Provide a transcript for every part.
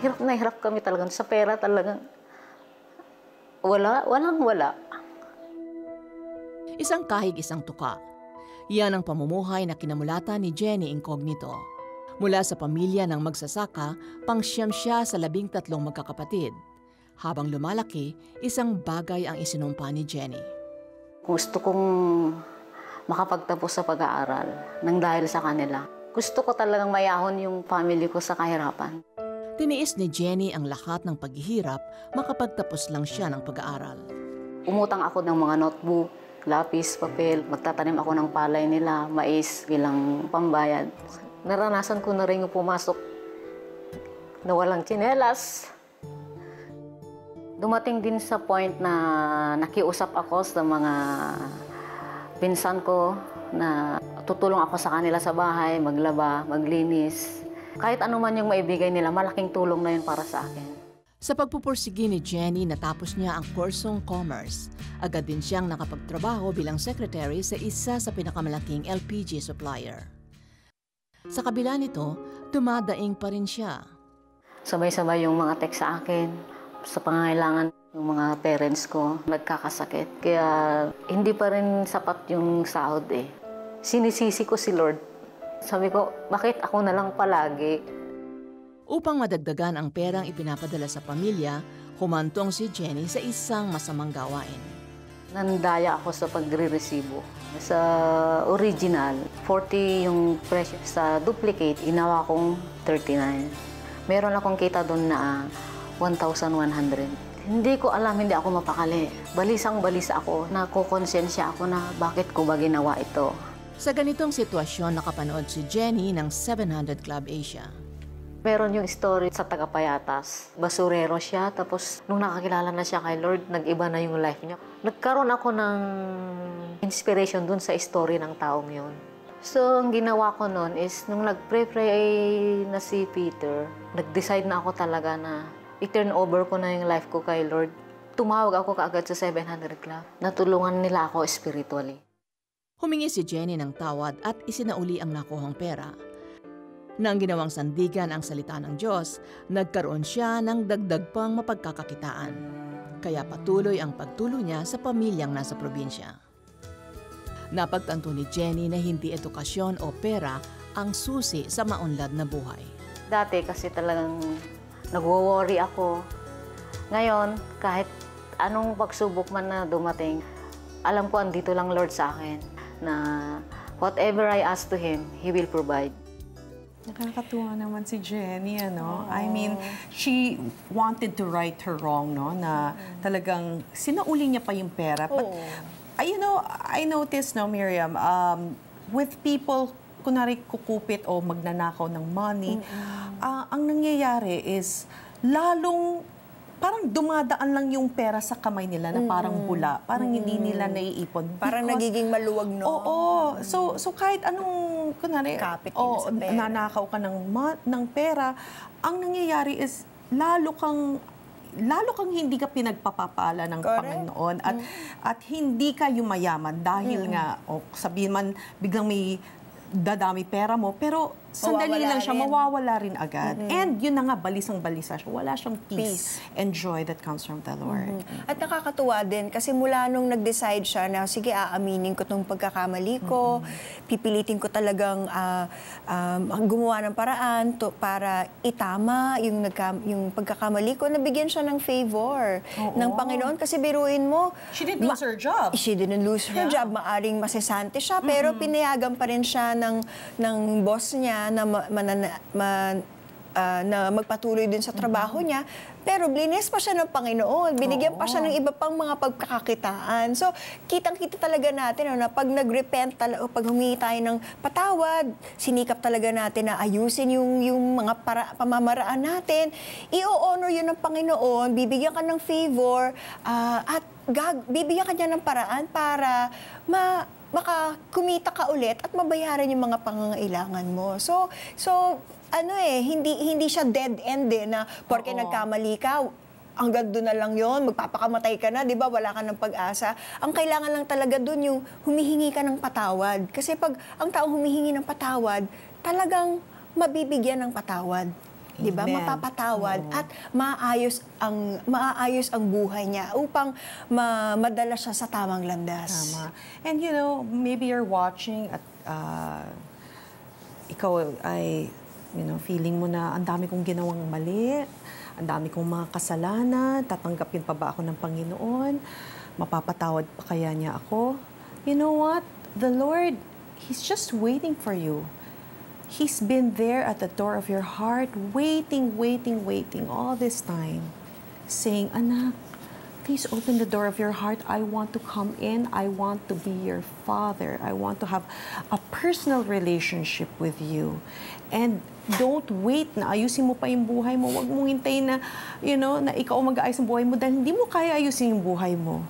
hirap na hirap kami talaga sa pera talaga. Walang-wala. Isang kahig, isang tuka. Yan ang pamumuhay na kinamulatan ni Jenny Incognito. Mula sa pamilya ng magsasaka, pangsyam siya sa 13 magkakapatid. Habang lumalaki, isang bagay ang isinumpa ni Jenny. Gusto kong makapagtapos sa pag-aaral nang dahil sa kanila. Gusto ko talagang mayahon yung family ko sa kahirapan. Tiniis ni Jenny ang lahat ng paghihirap, makapagtapos lang siya ng pag-aaral. Umutang ako ng mga notebook, lapis, papel, magtatanim ako ng palay nila, mais bilang pambayad. Naranasan ko na rin yung pumasok na walang tsinelas. Dumating din sa point na nakiusap ako sa mga pinsan ko na tutulong ako sa kanila sa bahay, maglaba, maglinis. Kahit ano man yung maibigay nila, malaking tulong na yun para sa akin. Sa pagpupursigi ni Jenny, natapos niya ang kursong commerce. Agad din siyang nakapagtrabaho bilang secretary sa isa sa pinakamalaking LPG supplier. Sa kabila nito, dumadaing pa rin siya. Sabay-sabay yung mga text sa akin, sa pangangailangan yung mga parents ko, nagkakasakit. Kaya hindi pa rin sapat yung sahod eh. Sinisisi ko si Lord. Sabi ko, bakit ako na lang palagi? Upang madagdagan ang perang ipinapadala sa pamilya, humantong si Jenny sa isang masamang gawain. Nandaya ako sa pagre-resibo. Sa original, 40 yung presyo. Sa duplicate, inawa kong 39. Meron akong kita doon na 1,100. Hindi ko alam, hindi ako mapakali. Balisang-balisa ako, nakukonsensya ako na bakit ko ba ginawa ito. Sa ganitong sitwasyon, nakapanood si Jenny ng 700 Club Asia. Meron yung story sa Tagapayatas. Basurero siya, tapos nung nakakilala na siya kay Lord, nag-iba na yung life niya. Nagkaroon ako ng inspiration dun sa story ng taong yun. So, ang ginawa ko noon is, nung nag-pray na si Peter, nag-decide na ako talaga na i-turn over ko na yung life ko kay Lord. Tumawag ako kaagad sa 700 Club. Natulungan nila ako spiritually. Humingi si Jenny ng tawad at isinauli ang nakuhang pera. Nang ginawang sandigan ang salita ng Diyos, nagkaroon siya ng dagdag pang mapagkakakitaan. Kaya patuloy ang pagtulo niya sa pamilyang nasa probinsya. Napagtanto ni Jenny na hindi edukasyon o pera ang susi sa maunlad na buhay. Dati kasi talagang nagwo-worry ako. Ngayon, kahit anong pagsubok man na dumating, alam ko andito lang Lord sa akin na whatever I ask to Him, He will provide. Nakakatuwa naman si Jenny, ano? I mean, she wanted to right her wrong, no? Na talagang sinauli niya pa yung pera. But, you know, I noticed, no, Miriam, with people, kunwari kukupit o magnanakaw ng money, ang nangyayari is lalong parang dumadaan lang yung pera sa kamay nila na parang bula. Parang hindi nila naiipon. Parang nagiging maluwag, no? Oo. So kahit anong, kunwari, kapit nila sa pera. nanakaw ka ng pera, ang nangyayari is lalo kang hindi ka pinagpapapala ng Panginoon at hindi ka yumayaman dahil nga, sabihin man, biglang may dadami pera mo, pero sandali lang siya, mawawala rin agad. And yun na nga, balisang-balisa siya. Wala siyang peace and joy that comes from the Lord. At nakakatuwa din, kasi mula nung nag-decide siya na, sige, aaminin ko tong pagkakamali ko, pipilitin ko talagang gumawa ng paraan para itama yung pagkakamali ko, nabigyan siya ng favor ng Panginoon. Kasi biruin mo, She didn't lose her job. She didn't lose her job. Maaring masisante siya, pero pinayagan pa rin siya ng boss niya na magpatuloy din sa trabaho niya. Pero blinis pa siya ng Panginoon. Binigyan pa siya ng iba pang mga pagkakakitaan. So, kitang-kita talaga natin na pag nag-repent, o pag humingi tayo ng patawad, sinikap talaga natin na ayusin yung mga pamamaraan natin. I-honor yun ng Panginoon, bibigyan ka ng favor, at bibigyan ka niya ng paraan para makakumita ka ulit at mabayaran yung mga pangangailangan mo. So hindi siya dead end na porque nagkamali ka, hanggang doon na lang yon, magpapakamatay ka na, di ba? Wala ka ng pag-asa. Ang kailangan lang talaga doon yung humihingi ka ng patawad. Kasi pag ang taong humihingi ng patawad, talagang mabibigyan ng patawad. 'di ba? Amen. Mapapatawad at maaayos ang buhay niya upang madala siya sa tamang landas. Tama. And you know, maybe you're watching at ikaw ay, feeling mo na ang dami kong ginawang mali, ang dami kong mga kasalanan, tatanggapin pa ba ako ng Panginoon? Mapapatawad pa kaya niya ako? You know what? The Lord, He's just waiting for you. He's been there at the door of your heart, waiting all this time, saying, "Anak, please open the door of your heart. I want to come in. I want to be your father. I want to have a personal relationship with you." And don't wait na ayusin mo pa yung buhay mo. Huwag mong hintayin na, na ikaw mag-aayos ng buhay mo dahil hindi mo kaya ayusin yung buhay mo.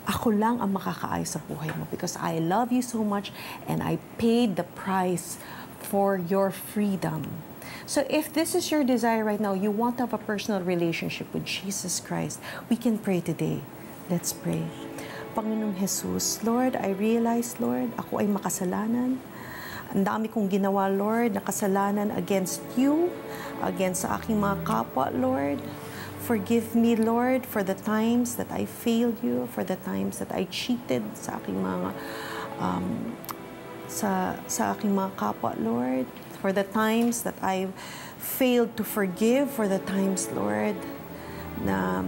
Ako lang ang makakaayos sa buhay mo because I love you so much and I paid the price for your freedom. So if this is your desire right now, you want to have a personal relationship with Jesus Christ, we can pray today. Let's pray. Panginoong Jesus, Lord, I realize, Lord, ako ay makasalanan. Ang dami kong ginawa, Lord, na kasalanan against you, against sa aking mga kapwa, Lord. Forgive me, Lord, for the times that I failed you, for the times that I cheated sa aking mga sa aking mga kapwa, Lord, for the times that I failed to forgive, for the times, Lord, na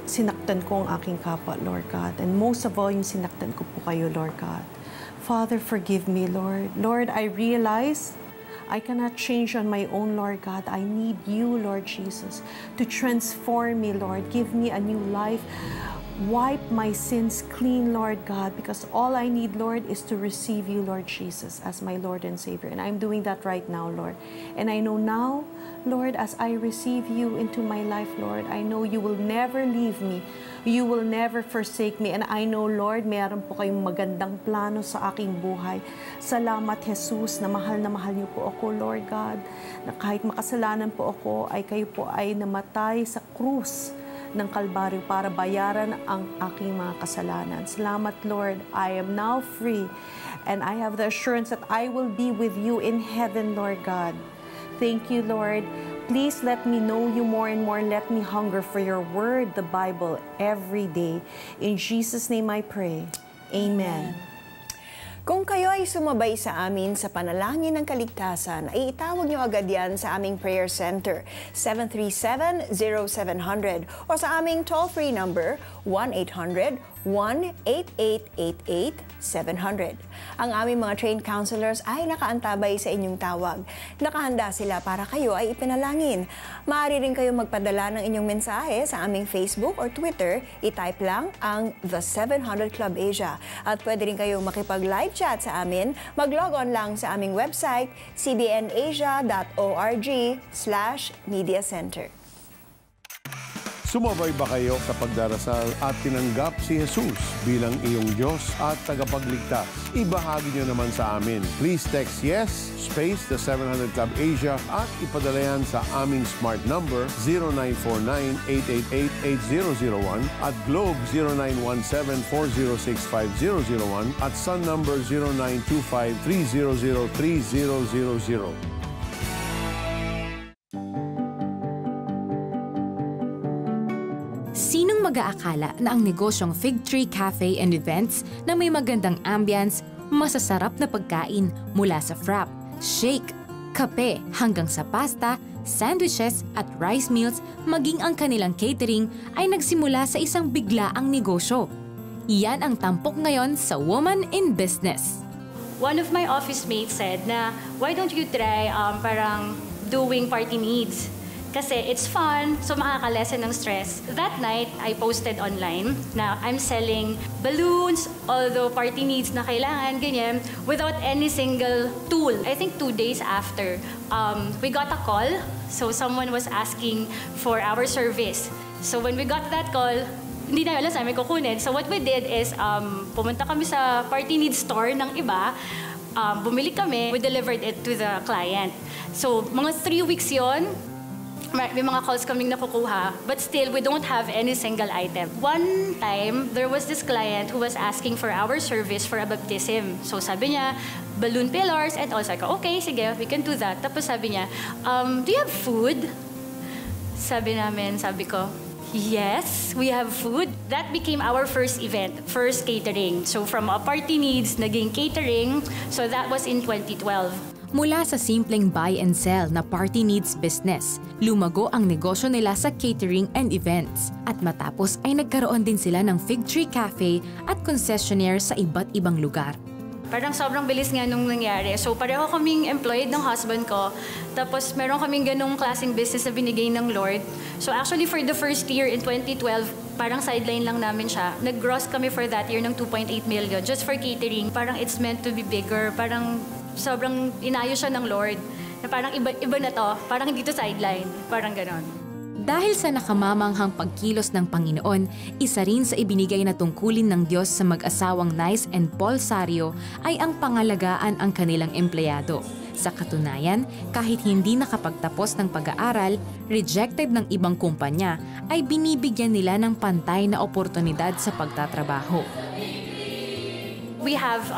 sinaktan ko ang aking kapwa, Lord God. And most of all, yung sinaktan ko po kayo, Lord God. Father, forgive me, Lord. Lord, I realize I cannot change on my own, Lord God. I need you, Lord Jesus, to transform me, Lord. Give me a new life. Wipe my sins clean, Lord God, because all I need, Lord, is to receive you, Lord Jesus, as my Lord and Savior. And I'm doing that right now, Lord. And I know now, Lord, as I receive you into my life, Lord, I know you will never leave me. You will never forsake me. And I know, Lord, mayroon po kayong magandang plano sa aking buhay. Salamat, Jesus, na mahal niyo po ako, Lord God, na kahit makasalanan po ako, ay kayo po ay namatay sa krus ng Kalbaryo para bayaran ang aking mga kasalanan. Salamat, Lord. I am now free and I have the assurance that I will be with you in heaven, Lord God. Thank you, Lord. Please let me know you more and more. Let me hunger for your word, the Bible, every day. In Jesus' name I pray. Amen. Kung kayo ay sumabay sa amin sa panalangin ng kaligtasan, ay itawag niyo agad yan sa aming prayer center, 737-0700, o sa aming toll-free number, 1-800-18888-700. Ang aming mga trained counselors ay nakaantabay sa inyong tawag. Nakahanda sila para kayo ay ipinalangin. Maaari rin kayo magpadala ng inyong mensahe sa aming Facebook or Twitter. I-type lang ang The 700 Club Asia. At pwede rin kayo makipag-live chat sa amin. Mag-log on lang sa aming website, cbnasia.org/mediacenter. Sumabay ba kayo sa pagdarasal at tinanggap si Jesus bilang iyong Diyos at tagapagligtas? Ibahagi niyo naman sa amin. Please text yes, space the 700 Club Asia at ipadala yan sa aming smart number 0949-888-8001 at Globe 0917-406-5001 at Sun number 0925-300-3000. Sinong mag-aakala na ang negosyong Fig Tree Cafe and Events na may magandang ambience, masasarap na pagkain mula sa frap, shake, kape hanggang sa pasta, sandwiches at rice meals maging ang kanilang catering ay nagsimula sa isang biglaang negosyo. Iyan ang tampok ngayon sa Woman in Business. One of my office mates said na, why don't you try parang doing party needs? Kasi it's fun, so makakalesen ng stress. That night, I posted online na I'm selling balloons, although party needs na kailangan, ganyan, without any single tool. I think 2 days after, we got a call. So someone was asking for our service. So when we got that call, hindi na alam sa amin kukunin. So what we did is, pumunta kami sa party needs store ng iba, bumili kami, we delivered it to the client. So mga 3 weeks yon. may mga calls kaming nakukuha, but still, we don't have any single item. One time, there was this client who was asking for our service for a baptism. So sabi niya, balloon pillars, and also, okay, sige, we can do that. Tapos sabi niya, do you have food? Sabi ko, yes, we have food. That became our first event, first catering. So from a party needs, naging catering. So that was in 2012. Mula sa simpleng buy and sell na party needs business, lumago ang negosyo nila sa catering and events. At matapos ay nagkaroon din sila ng Fig Tree Cafe at concessionaire sa iba't ibang lugar. Parang sobrang bilis nga nung nangyari. So pareho kaming employed ng husband ko. Tapos meron kaming ganung klaseng business na binigay ng Lord. So actually for the first year in 2012, parang sideline lang namin siya. Nag-gross kami for that year ng 2.8 million just for catering. Parang it's meant to be bigger. Parang sobrang inayo siya ng Lord. Na parang iba na to. Parang hindi to sideline. Parang ganon. Dahil sa nakamamanghang pagkilos ng Panginoon, isa rin sa ibinigay na tungkulin ng Diyos sa mag-asawang Nice and Paul Sario ay ang pangalagaan ang kanilang empleyado. Sa katunayan, kahit hindi nakapagtapos ng pag-aaral, rejected ng ibang kumpanya, ay binibigyan nila ng pantay na oportunidad sa pagtatrabaho. We have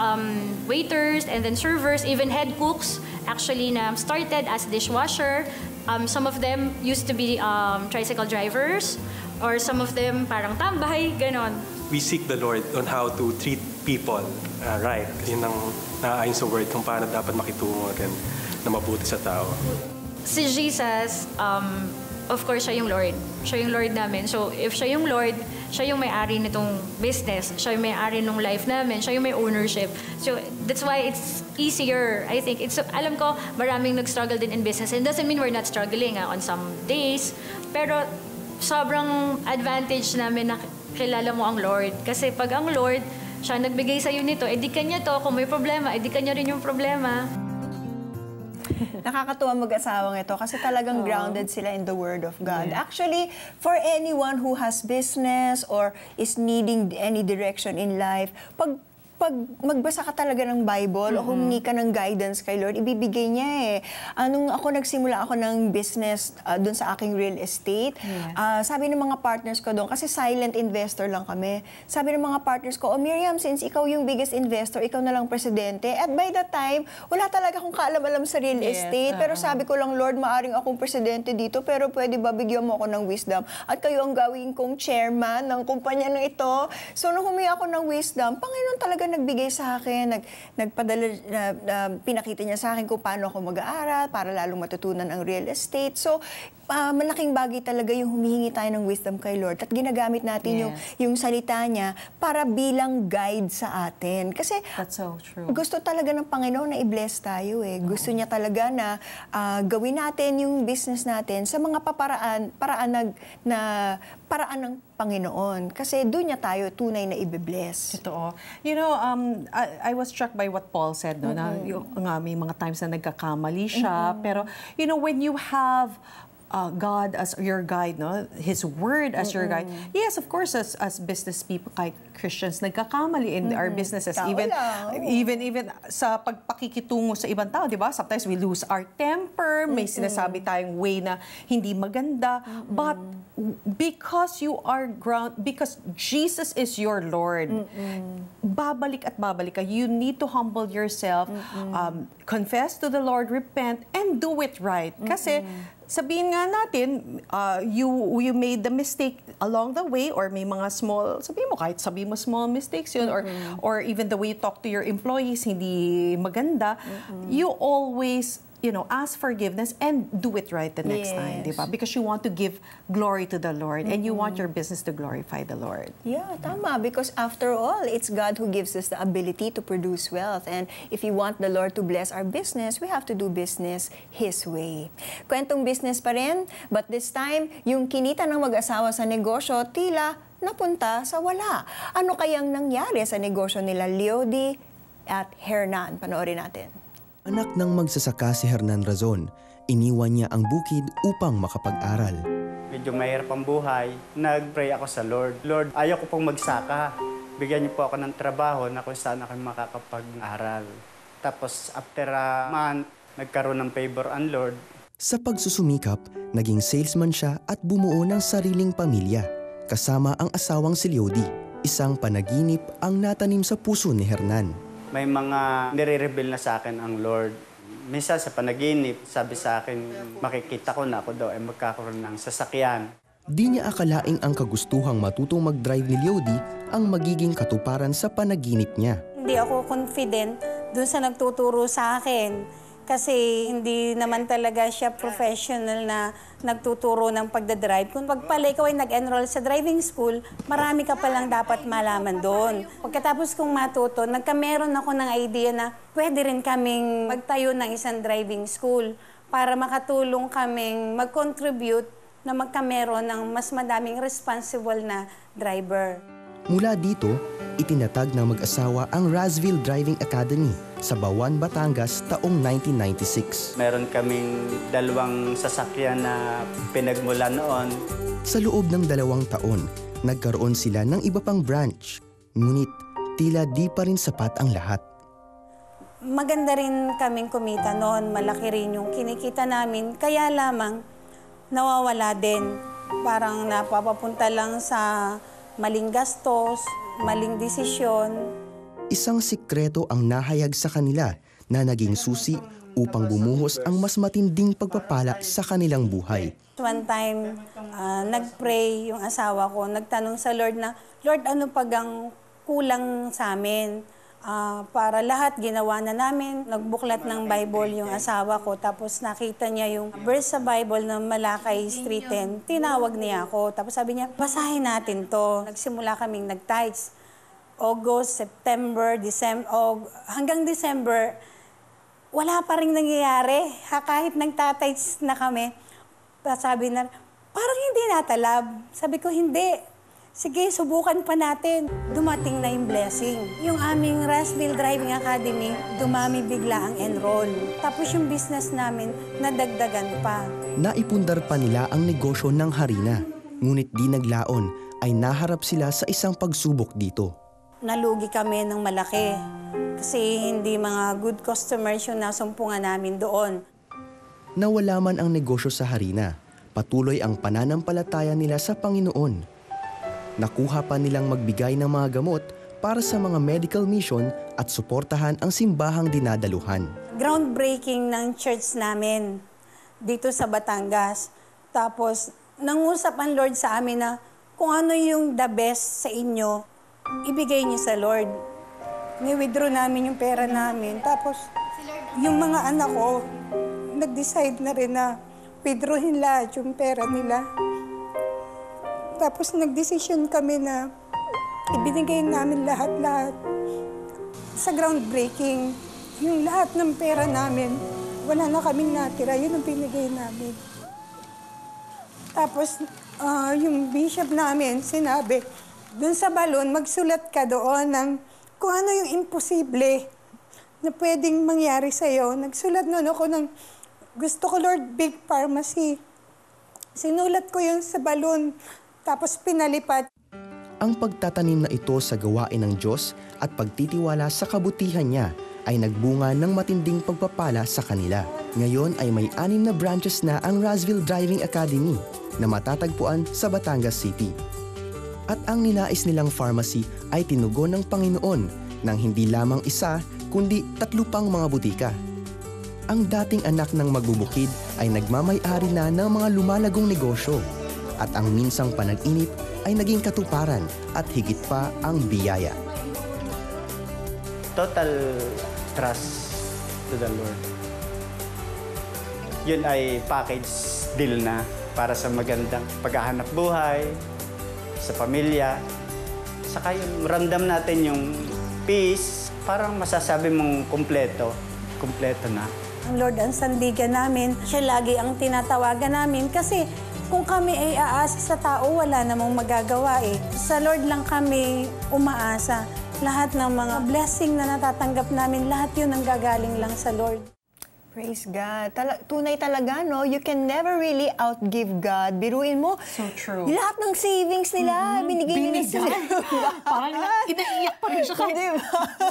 waiters and then servers, even head cooks, actually na started as dishwasher. Some of them used to be tricycle drivers, or some of them parang tambay, ganon. We seek the Lord on how to treat people right. Yun ang naayon sa word kung paano dapat makitungo rin na mabuti sa tao. Si Jesus, of course, siya yung Lord. Siya yung Lord namin. So, if siya yung Lord, siya yung may-ari nitong business. Siya yung may-ari ng life namin. Siya yung may ownership. So, that's why it's easier, I think. Alam ko, maraming nag-struggle din in business. And doesn't mean we're not struggling on some days. Pero, sobrang advantage namin na kilala mo ang Lord. Kasi pag ang Lord, siya nagbigay sa'yo nito, edi kanya to. Kung may problema, edi kanya rin yung problema. Nakakatuwa mag-asawang ito kasi talagang grounded sila in the Word of God. Yeah. Actually, for anyone who has business or is needing any direction in life, pag magbasa ka talaga ng Bible o humingi ka ng guidance kay Lord, ibibigay niya eh. Nung nagsimula ako ng business dun sa aking real estate, sabi ng mga partners ko doon, kasi silent investor lang kami, sabi ng mga partners ko, Miriam, since ikaw yung biggest investor, ikaw na lang presidente. At by that time, wala talaga akong kaalam-alam sa real estate. Pero sabi ko lang, Lord, maaring akong presidente dito, pero pwede ba bigyan mo ako ng wisdom? At kayo ang gawin kong chairman ng kumpanya na ito. So nung humingi ako ng wisdom, Panginoon talaga nagbigay sa akin, nagpadala, pinakita niya sa akin kung paano ako mag-aaral para lalong matutunan ang real estate. So, malaking bagay talaga yung humihingi tayo ng wisdom kay Lord at ginagamit natin yung salita niya para bilang guide sa atin. Kasi that's so true. Gusto talaga ng Panginoon na i-bless tayo eh. Gusto niya talaga na gawin natin yung business natin sa mga paraan ng Panginoon. Kasi doon niya tayo tunay na i-bless. Totoo. You know, I was struck by what Paul said, no, na may mga times na nagkakamali siya. Pero, you know, when you have God as your guide, no? His Word as your guide. Yes, of course, as business people, kahit Christians, nagkakamali in our businesses. Even sa pagpakikitungo sa ibang tao, di ba? Sometimes we lose our temper, may sinasabi tayong way na hindi maganda. But because because Jesus is your Lord, babalik at babalik ka. You need to humble yourself, confess to the Lord, repent, and do it right. Kasi sabihin nga natin, you made the mistake along the way, or may mga small, sabihin mo small mistakes yun, or even the way you talk to your employees, hindi maganda, you always, you know, ask forgiveness and do it right the next time, di ba? Because you want to give glory to the Lord and you want your business to glorify the Lord. Yeah, tama. Because after all, it's God who gives us the ability to produce wealth. And if you want the Lord to bless our business, we have to do business His way. Kwentong business pa rin, but this time, yung kinita ng mag-asawa sa negosyo, tila napunta sa wala. Ano kayang nangyari sa negosyo nila Leody at Hernan? Panoorin natin. Anak ng magsasaka si Hernan Razon, iniwan niya ang bukid upang makapag-aral. Medyo mahirap ang buhay, nag-pray ako sa Lord. Lord, ayaw ko pong magsaka. Bigyan niyo po ako ng trabaho na kung saan ako makakapag-aral. Tapos after a month, nagkaroon ng favor ang Lord. Sa pagsusumikap, naging salesman siya at bumuo ng sariling pamilya, kasama ang asawang si Leody. Isang panaginip ang natanim sa puso ni Hernan. May mga nire-reveal na sa akin ang Lord. Minsan sa panaginip, sabi sa akin, makikita ko na ako daw ay magkakaroon ng sasakyan. Di niya akalaing ang kagustuhang matutong mag-drive ni Leody ang magiging katuparan sa panaginip niya. Hindi ako confident dun sa nagtuturo sa akin. Kasi hindi naman talaga siya professional na nagtuturo ng pagdadrive. Kung pag pala ikaw ay nag-enroll sa driving school, marami ka palang dapat malaman doon. Pagkatapos kong matuto, nagkameron ako ng idea na pwede rin kaming magtayo ng isang driving school para makatulong kaming mag-contribute na magkameron ng mas madaming responsible na driver. Mula dito, itinatag ng mag-asawa ang Razville Driving Academy sa Bawan, Batangas taong 1996. Meron kaming 2 sasakyan na pinagmula noon. Sa loob ng 2 taon, nagkaroon sila ng iba pang branch. Ngunit tila di pa rin sapat ang lahat. Maganda rin kaming kumita noon, malaki rin yung kinikita namin. Kaya lamang nawawala din. Parang napapapunta lang sa maling gastos, maling desisyon. Isang sikreto ang nahayag sa kanila na naging susi upang bumuhos ang mas matinding pagpapala sa kanilang buhay. One time, nag-pray yung asawa ko, nagtanong sa Lord na, Lord, ano pag ang kulang sa amin? Para lahat ginawa na namin. Nagbuklat ng Bible yung asawa ko, tapos nakita niya yung verse sa Bible na Malakay 3:10. Tinawag niya ako, tapos sabi niya, basahin natin to. Nagsimula kaming nag-tithes. August, September, December, hanggang December, wala pa rin nangyayari. Kahit nagtatights na kami, sabi na, parang hindi natalab. Sabi ko, hindi. Sige, subukan pa natin. Dumating na yung blessing. Yung aming Razville Driving Academy, dumami bigla ang enroll. Tapos yung business namin, nadagdagan pa. Naipundar pa nila ang negosyo ng harina. Ngunit di naglaon ay naharap sila sa isang pagsubok dito. Nalugi kami ng malaki. Kasi hindi mga good customers yung nasumpungan namin doon. Nawala man ang negosyo sa harina, patuloy ang pananampalataya nila sa Panginoon. Nakuha pa nilang magbigay ng mga gamot para sa mga medical mission at suportahan ang simbahang dinadaluhan. Groundbreaking ng church namin dito sa Batangas. Tapos, nangusap ang Lord sa amin na kung ano yung the best sa inyo, ibigay niyo sa Lord. Ni-withdraw namin yung pera namin. Tapos, yung mga anak ko, nag-decide na rin na withdrawin lahat yung pera nila. Tapos nag-decision kami na ibinigay namin lahat-lahat. Sa groundbreaking, yung lahat ng pera namin, wala na kaming natira, yun ang binigay namin. Tapos yung bishop namin sinabi, dun sa balon, magsulat ka doon ng kung ano yung imposible na pwedeng mangyari sa'yo. Nagsulat noon ako ng, gusto ko Lord, big pharmacy. Sinulat ko yun sa balon. Tapos pinalipat. Ang pagtatanim na ito sa gawain ng Diyos at pagtitiwala sa kabutihan niya ay nagbunga ng matinding pagpapala sa kanila. Ngayon ay may 6 na branches na ang Razville Driving Academy na matatagpuan sa Batangas City. At ang ninais nilang pharmacy ay tinugon ng Panginoon ng hindi lamang isa kundi 3 pang mga butika. Ang dating anak ng magbubukid ay nagmamay-ari na ng mga lumalagong negosyo. At ang minsang panag-inip ay naging katuparan at higit pa ang biyaya. Total trust to the Lord. Yun ay package deal na para sa magandang paghahanap buhay, sa pamilya. Saka yung ramdam natin yung peace, parang masasabi mong kumpleto na. Ang Lord ang sandigan namin, siya lagi ang tinatawagan namin kasi kung kami ay aasa sa tao, wala namang magagawa eh. Sa Lord lang kami umaasa. Lahat ng mga blessing na natatanggap namin, lahat yun ang gagaling lang sa Lord. Praise God. Tunay talaga, no? You can never really outgive God. Biruin mo, So true. lahat ng savings nila, binigay nila sa Parang inaiyak pa rin siya kahit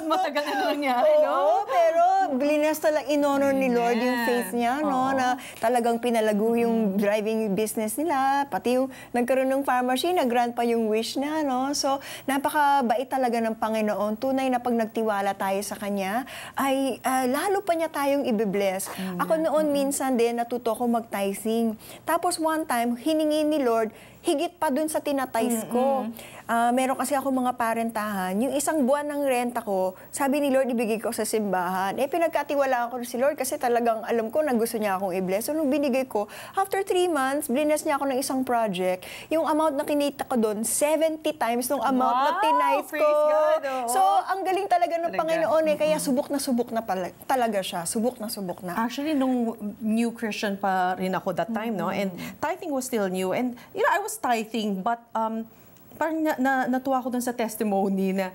matagal na nangyari, no? Oo, pero blinas talaga, in-honor ni Lord yung faith niya, no? Na talagang pinalago yung driving business nila, pati yung nagkaroon ng pharmacy, nag-grant pa yung wish niya, no? So, napakabait talaga ng Panginoon. Tunay na pag nagtiwala tayo sa Kanya, ay lalo pa niya tayong ibibless. Ako noon minsan din natuto ko mag-tithing. Tapos one time, hiningi ni Lord, higit pa dun sa tinatize ko. Meron kasi ako mga parentahan. Yung isang buwan ng renta ko, sabi ni Lord, ibigay ko sa simbahan. Pinagkatiwalaan ko si Lord kasi talagang alam ko na gusto niya akong i-bless. So, nung binigay ko, after 3 months, bless niya ako ng isang project. Yung amount na kinita ko doon, 70 times nung amount na tinithe ko. God, So, ang galing talaga ng Panginoon kaya subok na talaga siya. Subok na. Actually, nung new Christian pa rin ako that time, no? And tithing was still new. And, I was tithing, but parang natuwa ko dun sa testimony na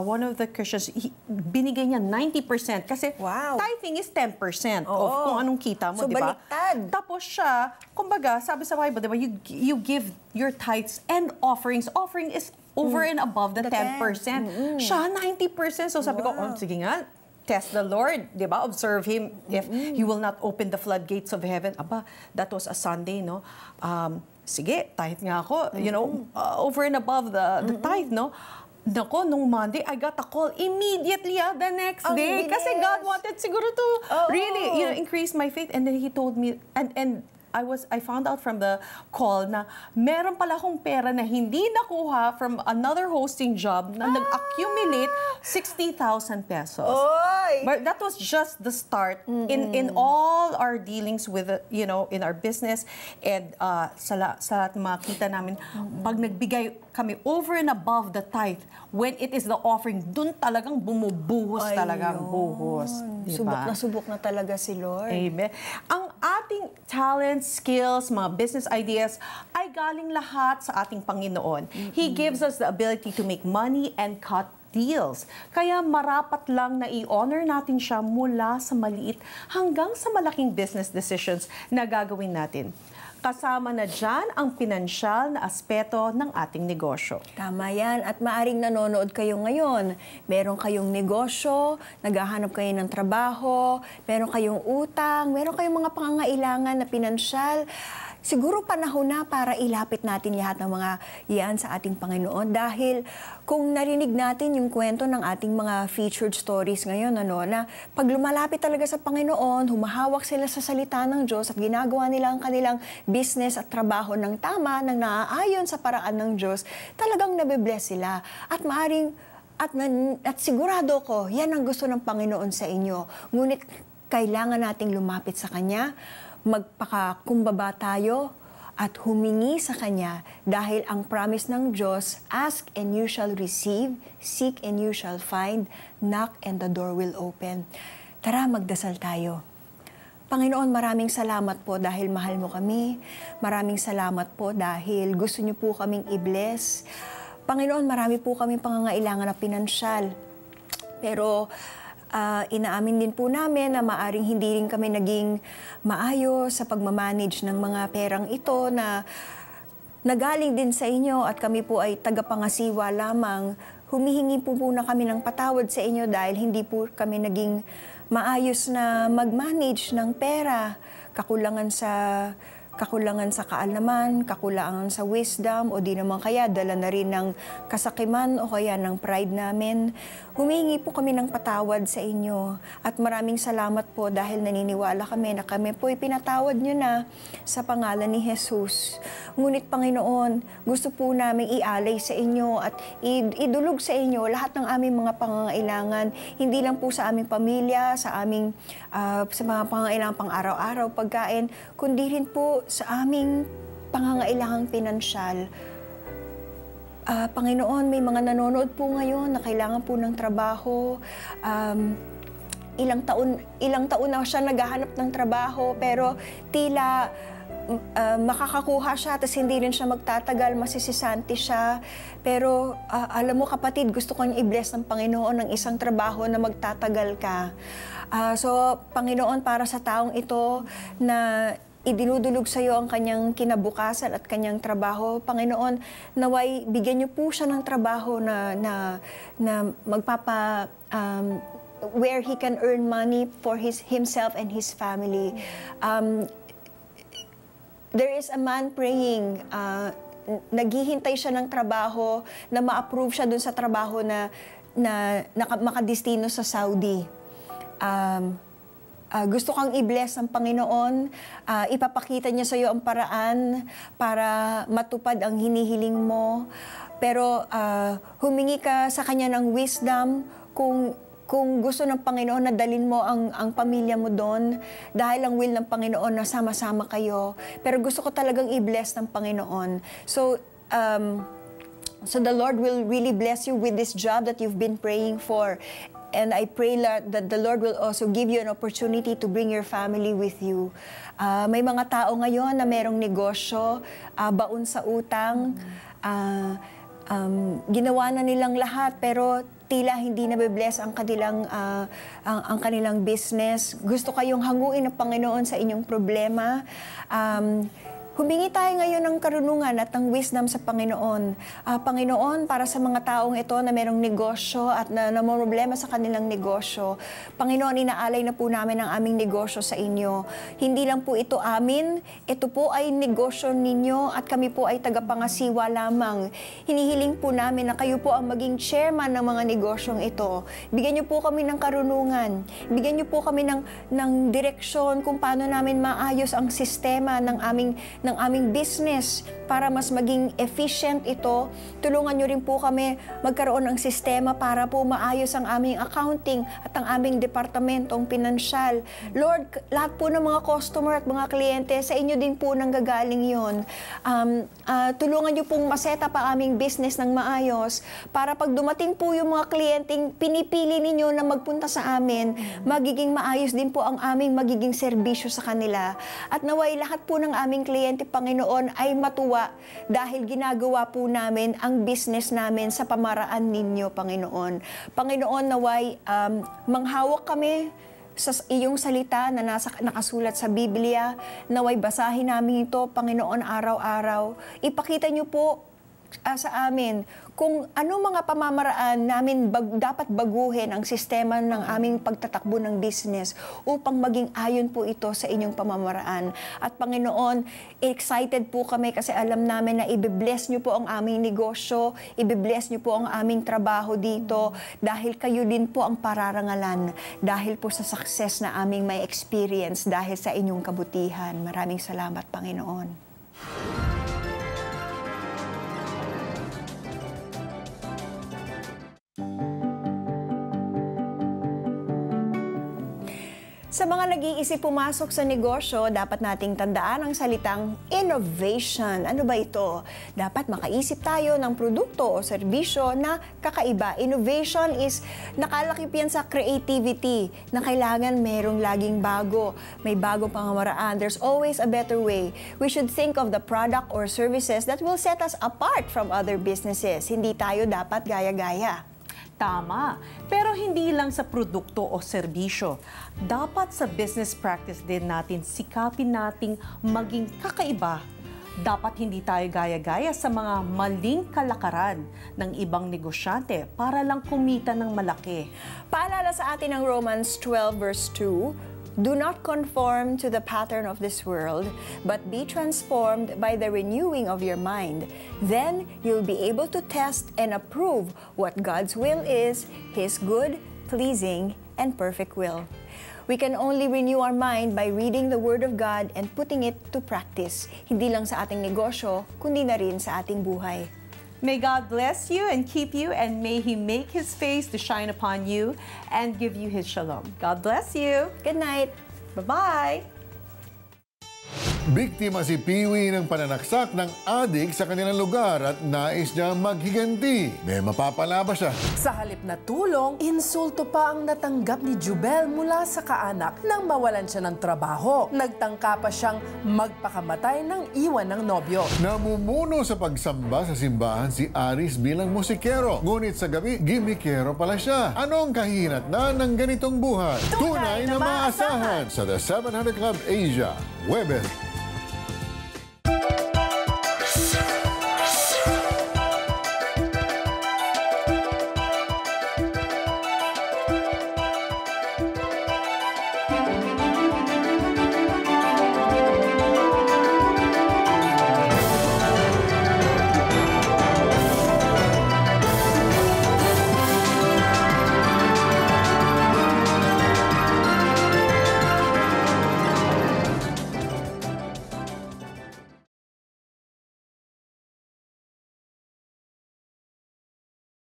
one of the Christians, binigay niya 90% kasi tithing is 10% of kung anong kita mo, So, di ba? baliktad. Tapos siya, kumbaga, sabi sa Bible, di ba, you give your tithes and offerings. Offering is over and above the 10%. Siya, 90%. So sabi ko, sige nga, test the Lord, di ba? Observe Him if He will not open the floodgates of heaven. Aba, that was a Sunday, no? Sige, tithe nga ako, over and above the tithe, no? Nako, nung Monday, I got a call immediately the next day. Kasi God wanted siguro to really, increase my faith. And then He told me, and I found out from the call na meron pala akong pera na hindi nakuha from another hosting job na nag-accumulate 60,000 pesos. Oy! But that was just the start in all our dealings with, in our business and sa lahat ng mga kita namin. Pag nagbigay kami over and above the tithe, when it is the offering, dun talagang bumubuhos talaga ang buhos. Diba? Subok na talaga si Lord. Amen. Ang ating talents, skills, mga business ideas ay galing lahat sa ating Panginoon. He gives us the ability to make money and cut deals. Kaya marapat lang na i-honor natin siya mula sa maliit hanggang sa malaking business decisions na gagawin natin. Kasama na dyan ang pinansyal na aspeto ng ating negosyo. Tama yan. At maaring nanonood kayo ngayon. Meron kayong negosyo, naghahanap kayo ng trabaho, meron kayong utang, meron kayong mga pangangailangan na pinansyal. Siguro panahon na para ilapit natin lahat ng mga yan sa ating Panginoon dahil kung narinig natin yung kwento ng ating mga featured stories ngayon, na pag lumalapit talaga sa Panginoon, humahawak sila sa salita ng Diyos at ginagawa nila ang kanilang business at trabaho ng tama, ng naaayon sa paraan ng Diyos, talagang nabibless sila. At maaring, at sigurado ko, yan ang gusto ng Panginoon sa inyo. Ngunit kailangan nating lumapit sa Kanya, magpakakumbaba tayo at humingi sa Kanya dahil ang promise ng Diyos, ask and you shall receive, seek and you shall find, knock and the door will open. Tara, magdasal tayo. Panginoon, maraming salamat po dahil mahal mo kami. Maraming salamat po dahil gusto niyo po kaming i-bless. Panginoon, marami po kaming pangangailangan na pinansyal. Pero inaamin din po namin na maaring hindi rin kami naging maayos sa pagmamanage ng mga perang ito na nagaling din sa inyo at kami po ay tagapangasiwa lamang. Humihingi po muna kami ng patawad sa inyo dahil hindi po kami naging maayos na mag-manage ng pera, kakulangan sa kaalaman, kakulangan sa wisdom, o di naman kaya dala na rin ng kasakiman o kaya ng pride namin. Humingi po kami ng patawad sa inyo at maraming salamat po dahil naniniwala kami na kami po ipinatawad nyo na sa pangalan ni Jesus. Ngunit Panginoon, gusto po namin ialay sa inyo at idulog sa inyo lahat ng aming mga pangangailangan, hindi lang po sa aming pamilya, sa mga pangangailangan pang araw-araw, pagkain, kundi rin po sa aming pangangailangang pinansyal. Panginoon, may mga nanonood po ngayon na kailangan po ng trabaho. Ilang taon na siya naghahanap ng trabaho pero tila makakakuha siya, tapos hindi rin siya magtatagal, masisisanti siya. Pero alam mo kapatid, gusto kong i-bless ng Panginoon ng isang trabaho na magtatagal ka. So, Panginoon, para sa taong ito na idinudulog sa iyo ang kanyang kinabukasan at kanyang trabaho, Panginoon, naway bigyan niyo po siya ng trabaho na magpapa where he can earn money for himself and his family. There is a man praying, naghihintay siya ng trabaho, na ma-approve siya dun sa trabaho na makadestino sa Saudi. Gusto kang i-bless ng Panginoon, ipapakita niya sa iyo ang paraan para matupad ang hinihiling mo. Pero humingi ka sa Kanya ng wisdom kung gusto ng Panginoon na dalhin mo ang pamilya mo doon, dahil ang will ng Panginoon na sama-sama kayo. Pero gusto ko talagang i-bless ng Panginoon. So the Lord will really bless you with this job that you've been praying for. And I pray that the Lord will also give you an opportunity to bring your family with you. May mga tao ngayon na merong negosyo, baon sa utang, ginawa na nilang lahat, pero tila hindi nabibless ang kanilang business. Gusto kayong hanguin ng Panginoon sa inyong problema. Humingi tayo ngayon ng karunungan at ng wisdom sa Panginoon. Panginoon, para sa mga taong ito na merong negosyo at na problema sa kanilang negosyo, Panginoon, inaalay na po namin ang aming negosyo sa inyo. Hindi lang po ito amin, ito po ay negosyo ninyo at kami po ay tagapangasiwa lamang. Hinihiling po namin na kayo po ang maging chairman ng mga negosyong ito. Bigyan niyo po kami ng karunungan. Bigyan niyo po kami ng direksyon kung paano namin maayos ang sistema ng aming business para mas maging efficient ito. Tulungan niyo rin po kami magkaroon ng sistema para po maayos ang aming accounting at ang aming departamentong pinansyal. Lord, lahat po ng mga customer at mga kliyente, sa inyo din po nanggagaling yon. Tulungan niyo pong maseta pa aming business ng maayos para pag dumating po yung mga kliyenteng pinipili ninyo na magpunta sa amin, magiging maayos din po ang aming magiging serbisyo sa kanila. At naway lahat po ng aming kliyente, Panginoon, ay matuwa dahil ginagawa po namin ang business namin sa pamaraan ninyo, Panginoon. Panginoon, naway manghawak kami sa iyong salita na nakasulat sa Biblia. Naway basahin namin ito, Panginoon, araw-araw. Ipakita niyo po sa amin kung ano mga pamamaraan namin dapat baguhin ang sistema ng aming pagtatakbo ng business upang maging ayon po ito sa inyong pamamaraan. At Panginoon, excited po kami kasi alam namin na i-bless niyo po ang aming negosyo, i-bless niyo po ang aming trabaho dito dahil kayo din po ang pararangalan, dahil po sa success na aming may experience dahil sa inyong kabutihan. Maraming salamat, Panginoon. Sa mga nag-iisip pumasok sa negosyo, dapat nating tandaan ang salitang innovation. Ano ba ito? Dapat makaisip tayo ng produkto o serbisyo na kakaiba. Innovation is nakalakip yan sa creativity na kailangan merong laging bago. May bagong pamamaraan. There's always a better way. We should think of the product or services that will set us apart from other businesses. Hindi tayo dapat gaya-gaya. Tama. Pero hindi lang sa produkto o serbisyo. Dapat sa business practice din natin, sikapin nating maging kakaiba. Dapat hindi tayo gaya-gaya sa mga maling kalakaran ng ibang negosyante para lang kumita ng malaki. Paalala sa atin ng Romans 12 verse 2, do not conform to the pattern of this world, but be transformed by the renewing of your mind. Then you'll be able to test and approve what God's will is, His good, pleasing, and perfect will. We can only renew our mind by reading the Word of God and putting it to practice. Hindi lang sa ating negosyo, kundi na rin sa ating buhay. May God bless you and keep you, and may He make His face to shine upon you and give you His shalom. God bless you. Good night. Bye-bye. Biktima si Piwi ng pananaksak ng adik sa kanilang lugar at nais niya maghiganti. May mapapala ba siya? Sa halip na tulong, insulto pa ang natanggap ni Jubel mula sa kaanak nang mawalan siya ng trabaho. Nagtangka pa siyang magpakamatay ng iwan ng nobyo. Namumuno sa pagsamba sa simbahan si Aris bilang musikero. Ngunit sa gabi, gimikero pala siya. Anong kahinatnan ng ganitong buhay? Tunay na maasahan sa The 700 Club Asia, Webes,